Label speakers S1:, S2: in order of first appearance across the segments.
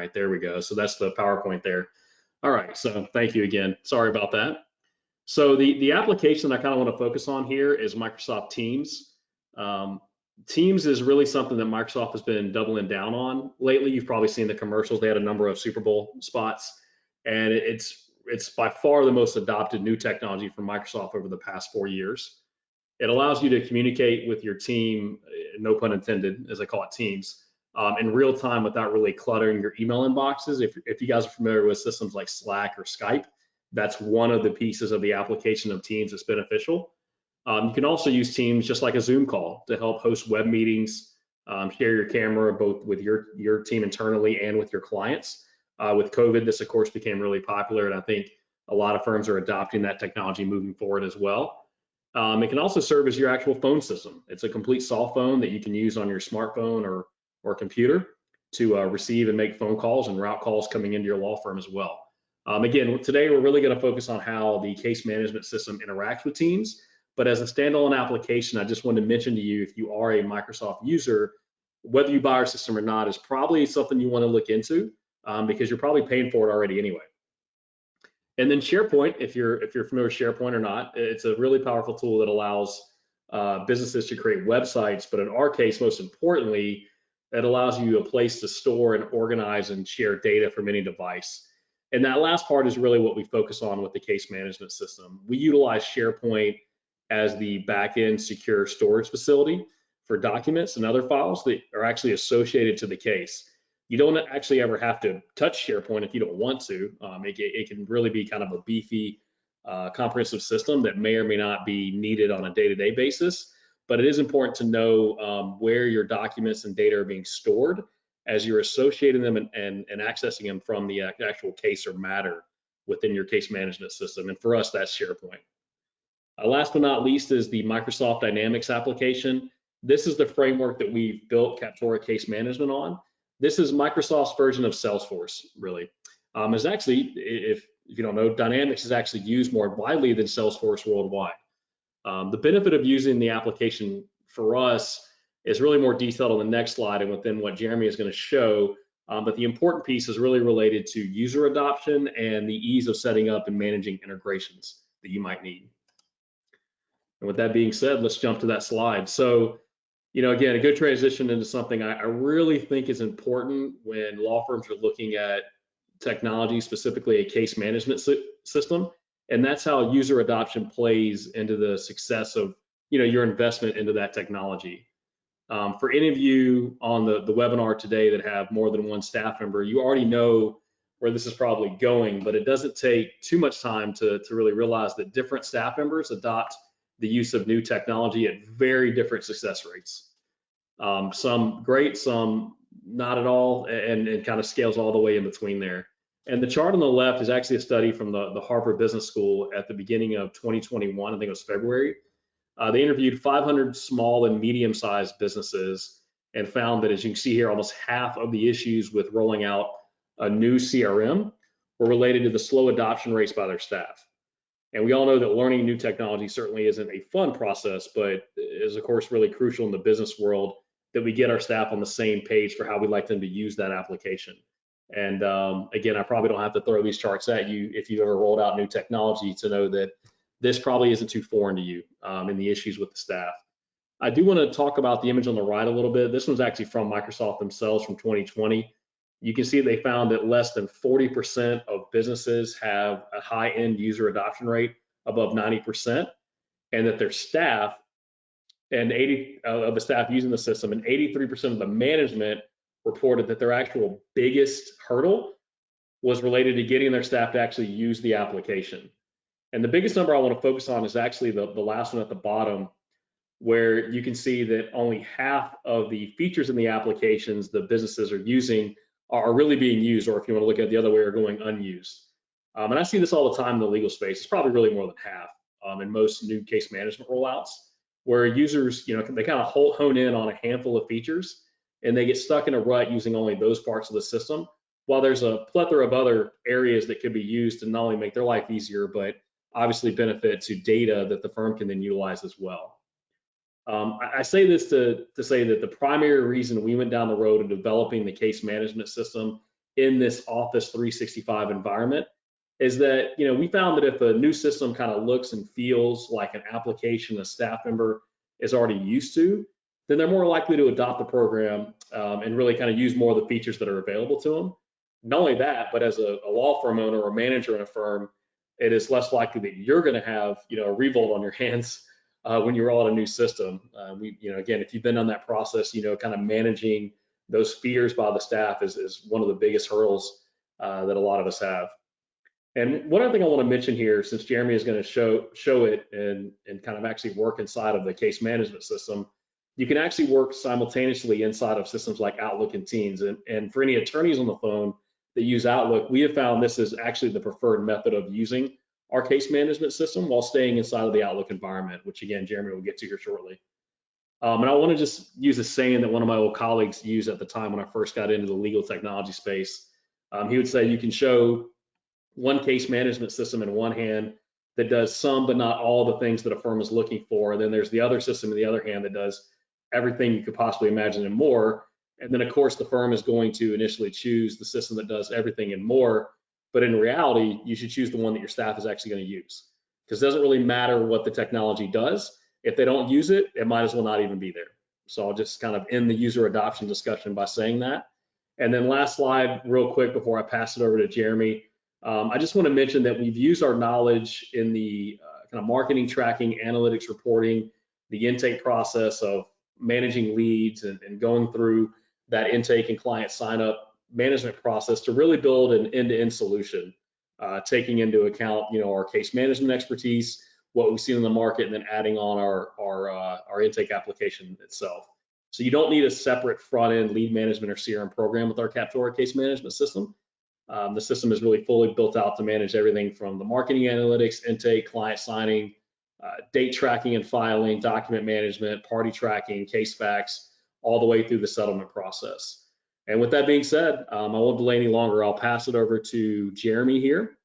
S1: right, there we go. So that's the PowerPoint there. All right, so thank you again. Sorry about that. So the application I kind of want to focus on here is Microsoft Teams. Teams is really something that Microsoft has been doubling down on lately. You've probably seen the commercials. They had a number of Super Bowl spots, and it's by far the most adopted new technology from Microsoft over the past 4 years. It allows you to communicate with your team, no pun intended, as I call it, Teams, in real time without really cluttering your email inboxes. If you guys are familiar with systems like Slack or Skype, that's one of the pieces of the application of Teams that's beneficial. You can also use Teams just like a Zoom call to help host web meetings, share your camera both with your team internally and with your clients. With COVID, this of course became really popular, and I think a lot of firms are adopting that technology moving forward as well. It can also serve as your actual phone system. It's a complete soft phone that you can use on your smartphone or computer to receive and make phone calls and route calls coming into your law firm as well. Again, today we're really going to focus on how the case management system interacts with Teams, but as a standalone application, I just wanted to mention to you, if you are a Microsoft user, whether you buy our system or not is probably something you want to look into because you're probably paying for it already anyway. And then SharePoint, if you're familiar with SharePoint or not, it's a really powerful tool that allows businesses to create websites, but in our case, most importantly, it allows you a place to store and organize and share data from any device. And that last part is really what we focus on with the case management system. We utilize SharePoint as the back-end secure storage facility for documents and other files that are actually associated to the case. You don't actually ever have to touch SharePoint if you don't want to. It can really be kind of a beefy, comprehensive system that may or may not be needed on a day-to-day basis, but it is important to know where your documents and data are being stored as you're associating them and accessing them from the actual case or matter within your case management system. And for us, that's SharePoint. Last but not least is the Microsoft Dynamics application. This is the framework that we've built Captorra Case Management on. This is Microsoft's version of Salesforce, really. It's actually, if you don't know, Dynamics is actually used more widely than Salesforce worldwide. The benefit of using the application for us is really more detailed on the next slide and within what Jeremy is going to show, but the important piece is really related to user adoption and the ease of setting up and managing integrations that you might need. And with that being said, let's jump to that slide. So, again, a good transition into something I really think is important when law firms are looking at technology, specifically a case management system, and that's how user adoption plays into the success of your investment into that technology. For any of you on the webinar today that have more than one staff member, you already know where this is probably going, but it doesn't take too much time to really realize that different staff members adopt the use of new technology at very different success rates. Some great, some not at all, and kind of scales all the way in between there. And the chart on the left is actually a study from the Harvard Business School at the beginning of 2021, I think it was February. They interviewed 500 small and medium-sized businesses and found that, as you can see here, almost half of the issues with rolling out a new CRM were related to the slow adoption rates by their staff. And we all know that learning new technology certainly isn't a fun process, but is of course really crucial in the business world that we get our staff on the same page for how we'd like them to use that application. And again, I probably don't have to throw these charts at you if you've ever rolled out new technology to know that this probably isn't too foreign to you in the issues with the staff. I do want to talk about the image on the right a little bit. This one's actually from Microsoft themselves from 2020. You can see they found that less than 40% of businesses have a high end user adoption rate above 90%, and that their staff and 80 of the staff using the system and 83% of the management reported that their actual biggest hurdle was related to getting their staff to actually use the application. And the biggest number I want to focus on is actually the last one at the bottom, where you can see that only half of the features in the applications the businesses are using are really being used, or if you want to look at it the other way, are going unused. And I see this all the time in the legal space. It's probably really more than half in most new case management rollouts, where users, they kind of hone in on a handful of features and they get stuck in a rut using only those parts of the system, while there's a plethora of other areas that could be used to not only make their life easier, but obviously benefit to data that the firm can then utilize as well. I say this to say that the primary reason we went down the road of developing the case management system in this Office 365 environment is that, we found that if a new system kind of looks and feels like an application a staff member is already used to, then they're more likely to adopt the program and really kind of use more of the features that are available to them. Not only that, but as a law firm owner or manager in a firm, it is less likely that you're going to have, a revolt on your hands when you roll out a new system. Again, if you've been on that process, kind of managing those fears by the staff is one of the biggest hurdles that a lot of us have. And one other thing I want to mention here, since Jeremy is going to show it and kind of actually work inside of the case management system, you can actually work simultaneously inside of systems like Outlook and Teams. And for any attorneys on the phone that use Outlook, we have found this is actually the preferred method of using our case management system while staying inside of the Outlook environment, which again, Jeremy will get to here shortly. And I want to just use a saying that one of my old colleagues used at the time when I first got into the legal technology space. He would say, you can show one case management system in one hand that does some but not all the things that a firm is looking for. And then there's the other system in the other hand that does everything you could possibly imagine and more. And then of course the firm is going to initially choose the system that does everything and more. But in reality, you should choose the one that your staff is actually going to use, because it doesn't really matter what the technology does. If they don't use it, it might as well not even be there. So I'll just kind of end the user adoption discussion by saying that. And then last slide real quick before I pass it over to Jeremy. I just want to mention that we've used our knowledge in the kind of marketing, tracking, analytics, reporting, the intake process of managing leads and going through that intake and client sign up management process to really build an end-to-end solution, taking into account, our case management expertise, what we've seen in the market, and then adding on our intake application itself. So you don't need a separate front-end lead management or CRM program with our Captorra case management system. The system is really fully built out to manage everything from the marketing analytics, intake, client signing, date tracking and filing, document management, party tracking, case facts, all the way through the settlement process. And with that being said, I won't delay any longer. I'll pass it over to Jeremy here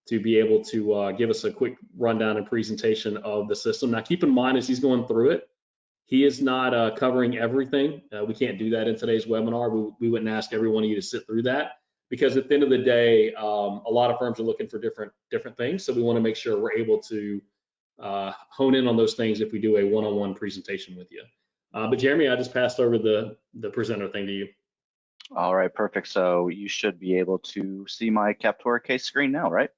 S1: to be able to give us a quick rundown and presentation of the system. Now, keep in mind, as he's going through it, he is not covering everything. We can't do that in today's webinar. We wouldn't ask every one of you to sit through that, because at the end of the day, a lot of firms are looking for different things. So we want to make sure we're able to hone in on those things if we do a one-on-one presentation with you. But Jeremy, I just passed over the presenter thing to you.
S2: All right, perfect. So you should be able to see my Captorra case screen now, right?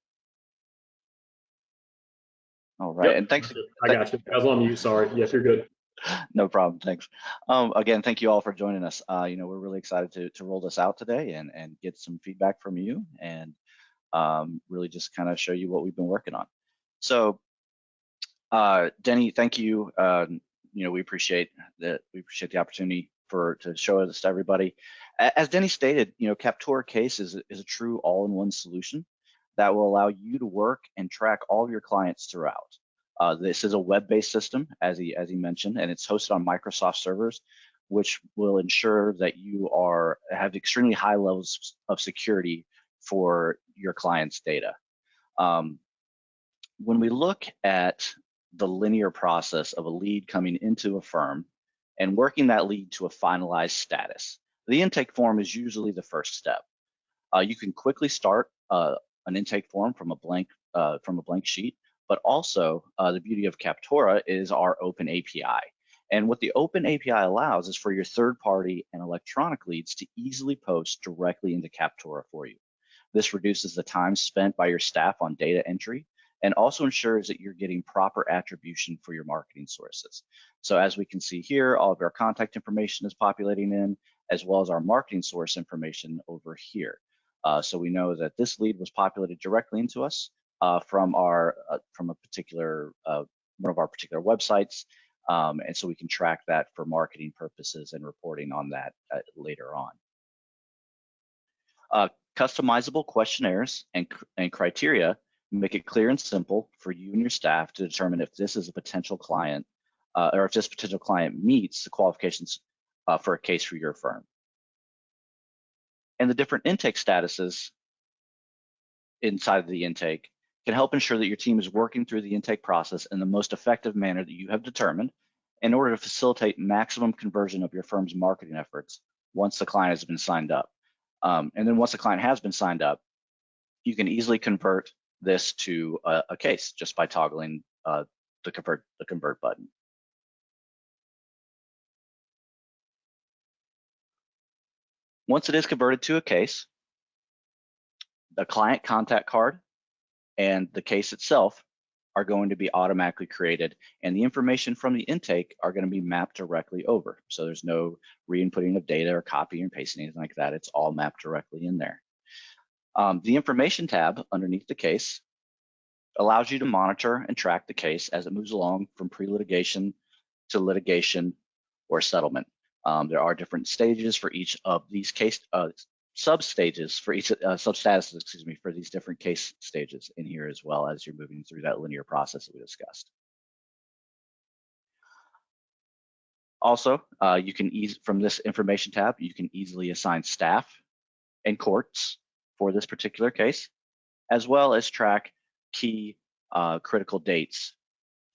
S2: All right,
S1: Yep,
S2: and thanks.
S1: I got you. I was on mute, sorry. Yes, you're good.
S2: No problem, thanks. Again, thank you all for joining us. We're really excited to roll this out today and get some feedback from you and really just kind of show you what we've been working on. So, Denny, thank you. We appreciate the opportunity to show this to everybody. As Denny stated, Captorra Case is a true all-in-one solution that will allow you to work and track all of your clients throughout. This is a web-based system, as he mentioned, and it's hosted on Microsoft servers, which will ensure that you have extremely high levels of security for your clients' data. When we look at the linear process of a lead coming into a firm and working that lead to a finalized status, the intake form is usually the first step. You can quickly start an intake form from a blank sheet, but also the beauty of Captorra is our open API. And what the open API allows is for your third-party and electronic leads to easily post directly into Captorra for you. This reduces the time spent by your staff on data entry and also ensures that you're getting proper attribution for your marketing sources. So as we can see here, all of our contact information is populating in, as well as our marketing source information over here. So we know that this lead was populated directly into us from a particular one of our particular websites, and so we can track that for marketing purposes and reporting on that later on. Customizable questionnaires and criteria make it clear and simple for you and your staff to determine if this is a potential client or if this potential client meets the qualifications for a case for your firm. And the different intake statuses inside of the intake can help ensure that your team is working through the intake process in the most effective manner that you have determined in order to facilitate maximum conversion of your firm's marketing efforts once the client has been signed up. And then once the client has been signed up, you can easily convert this to a case just by toggling the convert button. Once it is converted to a case, the client contact card and the case itself are going to be automatically created, and the information from the intake are going to be mapped directly over. So there's no re-inputting of data or copying and pasting, anything like that. It's all mapped directly in there. The information tab underneath the case allows you to monitor and track the case as it moves along from pre-litigation to litigation or settlement. There are different stages for each of these case sub-stages for each sub-statuses, excuse me, for these different case stages in here, as well as you're moving through that linear process that we discussed. Also, you can from this information tab, you can easily assign staff and courts for this particular case, as well as track key critical dates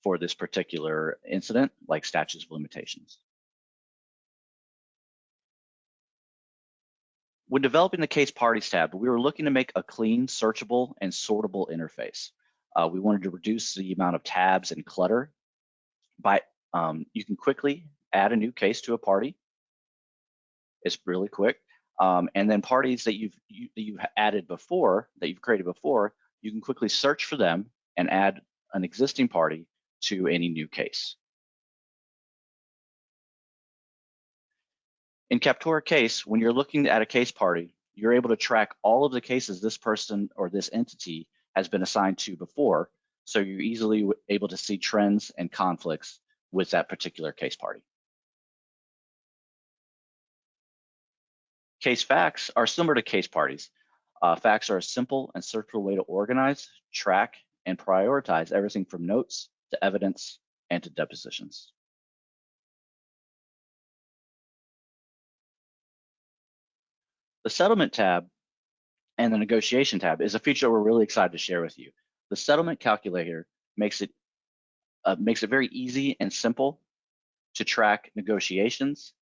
S2: for this particular incident, like statutes of limitations. When developing the Case Parties tab, we were looking to make a clean, searchable, and sortable interface. We wanted to reduce the amount of tabs and clutter. You can quickly add a new case to a party. It's really quick. And then parties that you've added before, that you've created before, you can quickly search for them and add an existing party to any new case. In Captorra Case, when you're looking at a case party, you're able to track all of the cases this person or this entity has been assigned to before, so you're easily able to see trends and conflicts with that particular case party. Case facts are similar to case parties. Facts are a simple and searchable way to organize, track, and prioritize everything from notes to evidence and to depositions. The settlement tab and the negotiation tab is a feature we're really excited to share with you. The settlement calculator makes it very easy and simple to track negotiations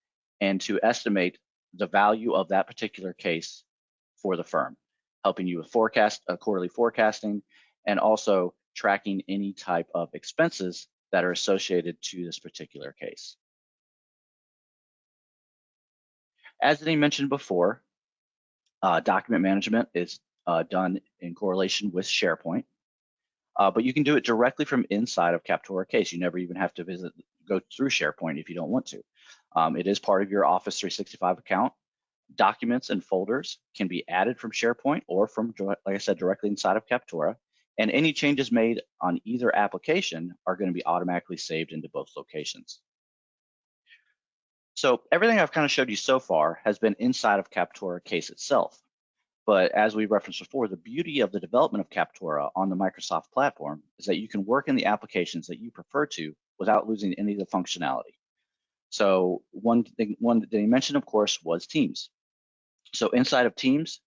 S2: and to estimate the value of that particular case for the firm, helping you with quarterly forecasting, and also tracking any type of expenses that are associated to this particular case. As Denny mentioned before, document management is done in correlation with SharePoint, but you can do it directly from inside of Captorra Case. You never even have to go through SharePoint if you don't want to. It is part of your Office 365 account. Documents and folders can be added from SharePoint or from, like I said, directly inside of Captorra, and any changes made on either application are going to be automatically saved into both locations. So everything I've kind of showed you so far has been inside of Captorra Case itself. But as we referenced before, the beauty of the development of Captorra on the Microsoft platform is that you can work in the applications that you prefer to without losing any of the functionality. So one that they mentioned, of course, was Teams. So inside of Teams,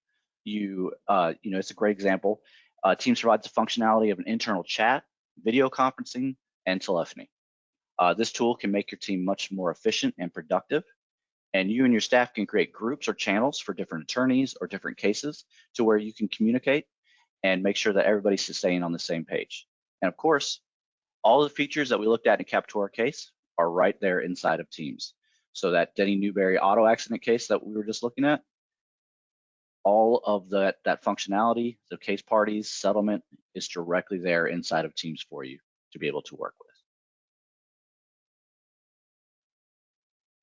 S2: it's a great example. Teams provides the functionality of an internal chat, video conferencing, and telephony. This tool can make your team much more efficient and productive, and you and your staff can create groups or channels for different attorneys or different cases to where you can communicate and make sure that everybody's staying on the same page. And of course, all the features that we looked at in Captorra Case are right there inside of Teams. So that Denny Newberry auto accident case that we were just looking at, all of that functionality, the case parties, settlement is directly there inside of Teams for you to be able to work with.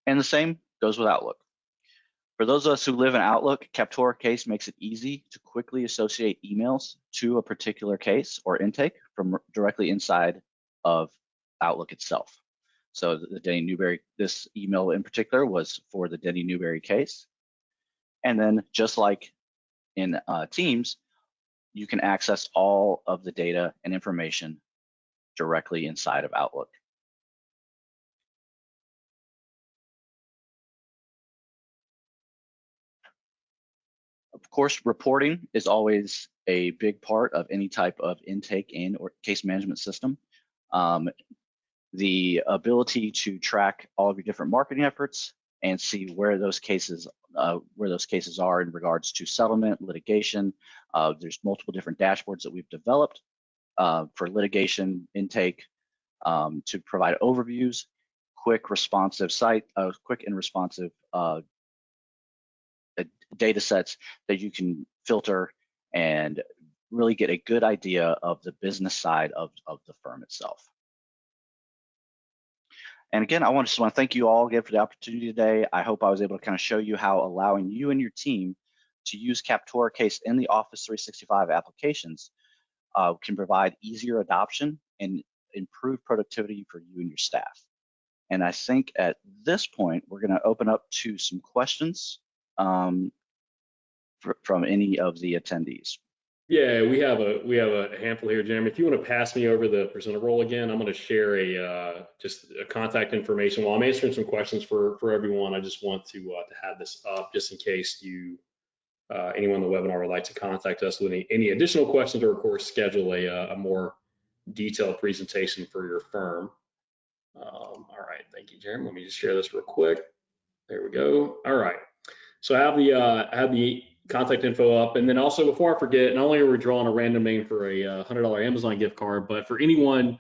S2: And the same goes with Outlook. For those of us who live in Outlook, Captorra Case makes it easy to quickly associate emails to a particular case or intake from directly inside of Outlook itself. So the Denny Newberry, this email in particular was for the Denny Newberry case. And then just like in Teams, you can access all of the data and information directly inside of Outlook. Of course, reporting is always a big part of any type of intake or case management system. The ability to track all of your different marketing efforts and see where those cases where those cases are in regards to settlement, litigation. There's multiple different dashboards that we've developed for litigation intake to provide overviews, quick and responsive data sets that you can filter and really get a good idea of the business side of the firm itself. And again, I just want to thank you all again for the opportunity today. I hope I was able to kind of show you how allowing you and your team to use Captorra Case in the Office 365 applications can provide easier adoption and improve productivity for you and your staff. And I think at this point, we're going to open up to some questions from any of the attendees.
S1: Yeah, we have a handful here, Jeremy. If you want to pass me over the presenter role again, I'm going to share just a contact information. While I'm answering some questions for everyone, I just want to have this up just in case anyone on the webinar would like to contact us with any additional questions, or of course schedule a more detailed presentation for your firm. All right, thank you, Jeremy. Let me just share this real quick. There we go. All right. So I have the contact info up, and then also before I forget, not only are we drawing a random name for a $100 Amazon gift card, but for anyone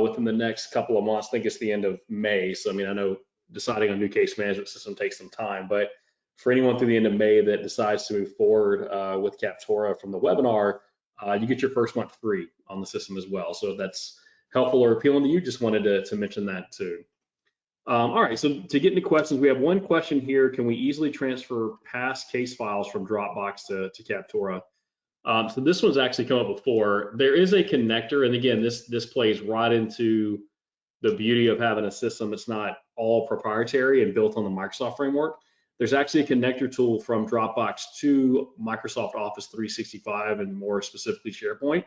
S1: within the next couple of months, I think it's the end of May. So I mean, I know deciding on a new case management system takes some time, but for anyone through the end of May that decides to move forward with Captorra from the webinar, you get your first month free on the system as well. So if that's helpful or appealing to you, just wanted to mention that too. All right, so to get into questions, we have one question here. Can we easily transfer past case files from Dropbox to Captorra? So this one's actually come up before. There is a connector, and again, this plays right into the beauty of having a system that's not all proprietary and built on the Microsoft framework. There's actually a connector tool from Dropbox to Microsoft Office 365 and more specifically SharePoint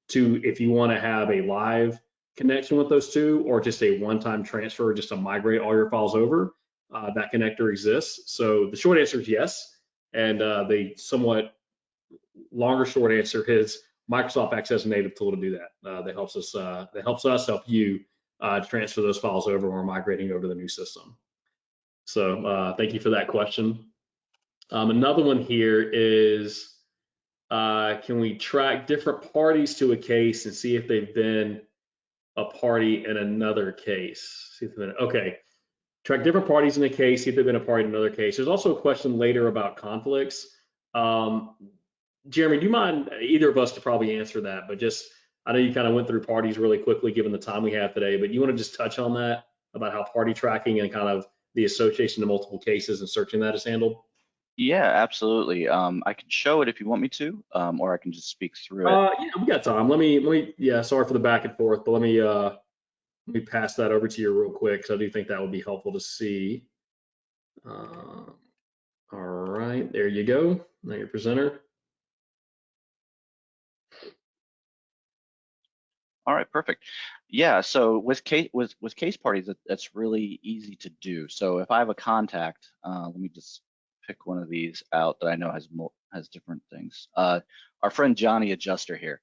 S1: if you want to have a live connection with those two, or just a one-time transfer, just to migrate all your files over, that connector exists. So the short answer is yes, and the somewhat longer short answer is Microsoft acts as a native tool to do that. That helps us help you transfer those files over when we're migrating over to the new system. So thank you for that question. Another one here is, can we track different parties to a case and see if they've been a party in another case? Okay, track different parties in a case, see if they've been a party in another case. There's also a question later about conflicts. Jeremy, do you mind, either of us could probably answer that, but just, I know you kind of went through parties really quickly given the time we have today, but you want to just touch on that, about how party tracking and kind of the association to multiple cases and searching that is handled?
S2: Yeah, absolutely. I can show it if you want me to, or I can just speak through it.
S1: Yeah, we got time. Let me. Yeah, sorry for the back and forth, but let me pass that over to you real quick, because I do think that would be helpful to see. All right, there you go. Now your presenter.
S2: All right, perfect. Yeah, so with case parties, that's really easy to do. So if I have a contact, let me just pick one of these out that I know has different things. Our friend Johnny Adjuster here.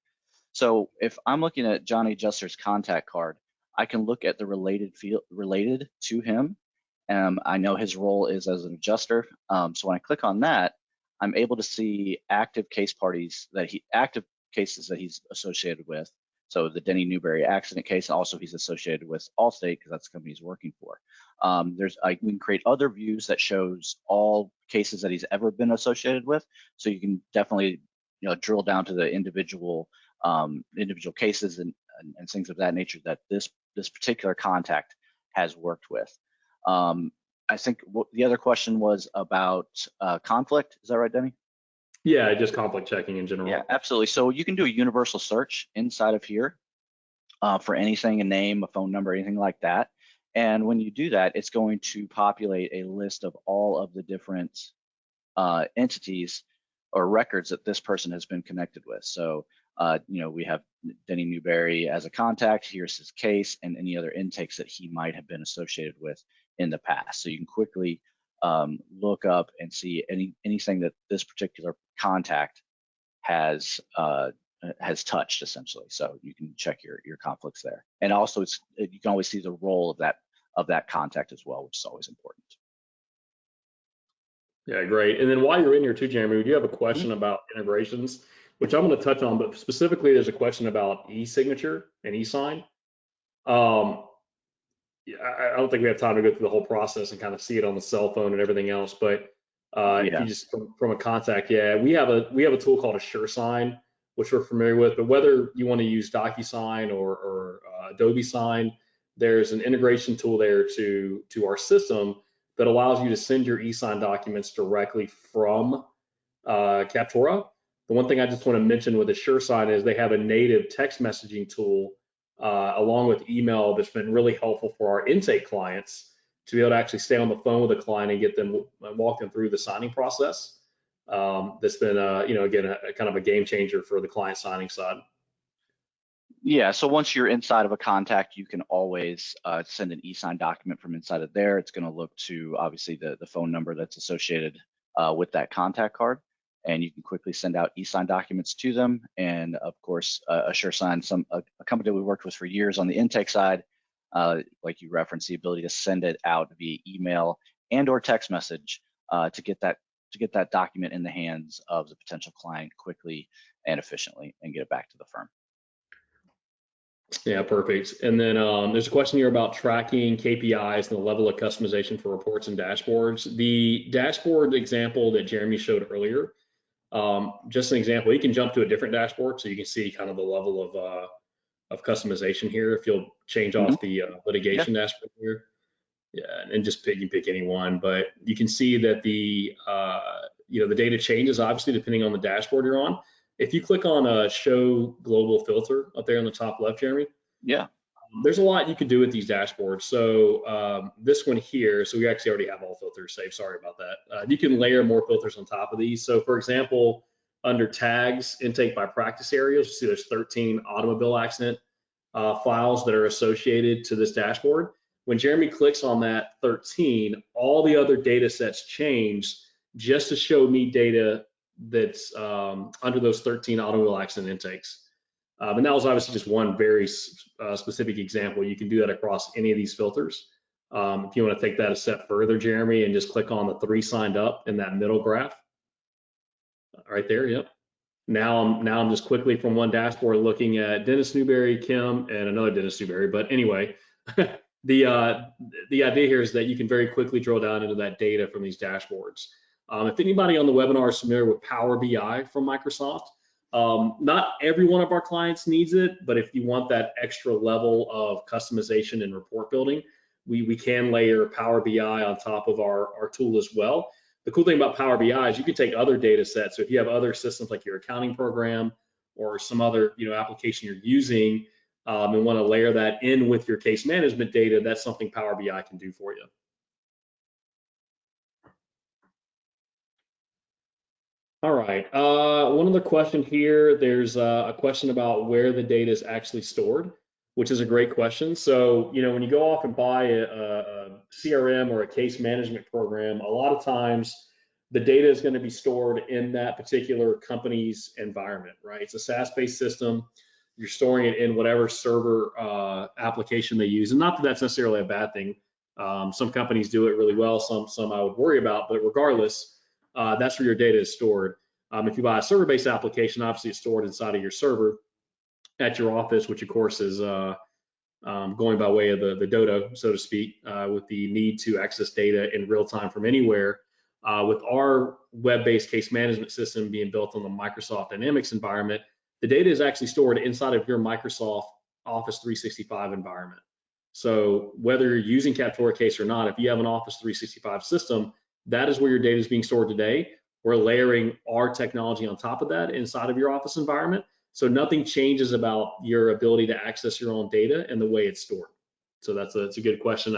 S2: So if I'm looking at Johnny Adjuster's contact card, I can look at the related field related to him. I know his role is as an adjuster. So when I click on that, I'm able to see active cases that he's associated with. So the Denny Newberry accident case, also he's associated with Allstate because that's the company he's working for. I can create other views that shows all cases that he's ever been associated with. So you can definitely, drill down to the individual cases and things of that nature that this particular contact has worked with. I think the other question was about conflict. Is that right, Denny?
S1: Yeah, just conflict checking in general.
S2: Yeah, absolutely. So you can do a universal search inside of here for anything, a name, a phone number, anything like that. And when you do that, it's going to populate a list of all of the different entities or records that this person has been connected with. So, we have Denny Newberry as a contact. Here's his case and any other intakes that he might have been associated with in the past. So you can quickly look up and see anything that this particular contact has touched, essentially. So you can check your conflicts there. And also, you can always see the role of that contact as well, which is always important.
S1: Yeah, great. And then while you're in here too, Jeremy, we do have a
S2: Mhm.
S1: question about integrations, which I'm going to touch on, but specifically there's a question about e-signature and e-sign. Um, yeah, I don't think we have time to go through the whole process and kind of see it on the cell phone and everything else. But if you
S2: Yeah.
S1: just from a contact, yeah, we have a tool called AssureSign, which we're familiar with. But whether you want to use DocuSign or Adobe Sign, there's an integration tool there to our system that allows you to send your e-sign documents directly from Captorra. The one thing I just want to mention with AssureSign is they have a native text messaging tool along with email that's been really helpful for our intake clients to be able to actually stay on the phone with a client and get them walk them through the signing process. That's been, again, a kind of a game changer for the client signing side.
S2: Yeah, so once you're inside of a contact, you can always send an e-sign document from inside of there. It's going to look to obviously the phone number that's associated with that contact card, and you can quickly send out e-sign documents to them. And of course, AssureSign, a company that we worked with for years on the intake side, like you referenced, the ability to send it out via email and/or text message to get that document in the hands of the potential client quickly and efficiently, and get it back to the firm.
S1: Yeah, perfect. And then there's a question here about tracking KPIs and the level of customization for reports and dashboards. The dashboard example that Jeremy showed earlier, just an example, you can jump to a different dashboard so you can see kind of the level of customization here. If you'll change
S2: Mhm.
S1: off the
S2: Yeah.
S1: litigation dashboard here, yeah, and just you can pick any one, but you can see that the data changes obviously depending on the dashboard you're on. If you click on a show global filter up there on the top left, Jeremy,
S2: Yeah.
S1: there's a lot you can do with these dashboards. So this one here, so we actually already have all filters saved. Sorry about that. You can layer more filters on top of these. So for example, under tags, intake by practice areas, you see there's 13 automobile accident files that are associated to this dashboard. When Jeremy clicks on that 13, all the other data sets change just to show me data that's under those 13 automobile accident intakes. And that was obviously just one very specific example. You can do that across any of these filters. If you want to take that a step further, Jeremy, and just click on the 3 signed up in that middle graph right there. Yep. Now I'm just quickly from one dashboard looking at Dennis Newberry, Kim, and another Dennis Newberry. But anyway, the uh, the idea here is that you can very quickly drill down into that data from these dashboards. If anybody on the webinar is familiar with Power BI from Microsoft, not every one of our clients needs it, but if you want that extra level of customization and report building, we can layer Power BI on top of our tool as well. The cool thing about Power BI is you can take other data sets. So if you have other systems like your accounting program or some other application you're using and want to layer that in with your case management data, that's something Power BI can do for you. All right. One other question here. There's a question about where the data is actually stored, which is a great question. So, when you go off and buy a CRM or a case management program, a lot of times the data is going to be stored in that particular company's environment, right? It's a SaaS-based system. You're storing it in whatever server application they use. And not that that's necessarily a bad thing. Some companies do it really well. Some I would worry about, but regardless, that's where your data is stored. If you buy a server-based application, obviously it's stored inside of your server at your office, which of course is going by way of the dodo, so to speak, with the need to access data in real time from anywhere. With our web-based case management system being built on the Microsoft Dynamics environment, the data is actually stored inside of your Microsoft Office 365 environment. So whether you're using Captorra Case or not, if you have an Office 365 system, that is where your data is being stored today. We're layering our technology on top of that inside of your Office environment. So nothing changes about your ability to access your own data and the way it's stored. So that's a good question.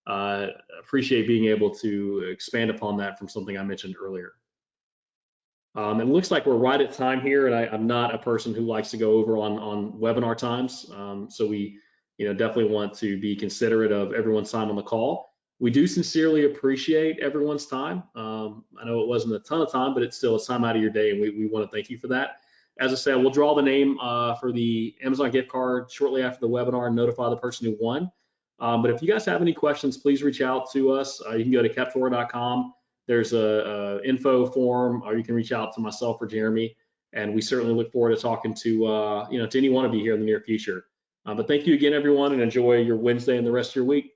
S1: I appreciate being able to expand upon that from something I mentioned earlier. It looks like we're right at time here, and I'm not a person who likes to go over on webinar times. So we definitely want to be considerate of everyone's time on the call. We do sincerely appreciate everyone's time. I know it wasn't a ton of time, but it's still a time out of your day, and we want to thank you for that. As I said, we'll draw the name for the Amazon gift card shortly after the webinar and notify the person who won. But if you guys have any questions, please reach out to us. You can go to captorra.com, there's a info form, or you can reach out to myself or Jeremy, and we certainly look forward to talking to to any one of you here in the near future. But thank you again, everyone, and enjoy your Wednesday and the rest of your week.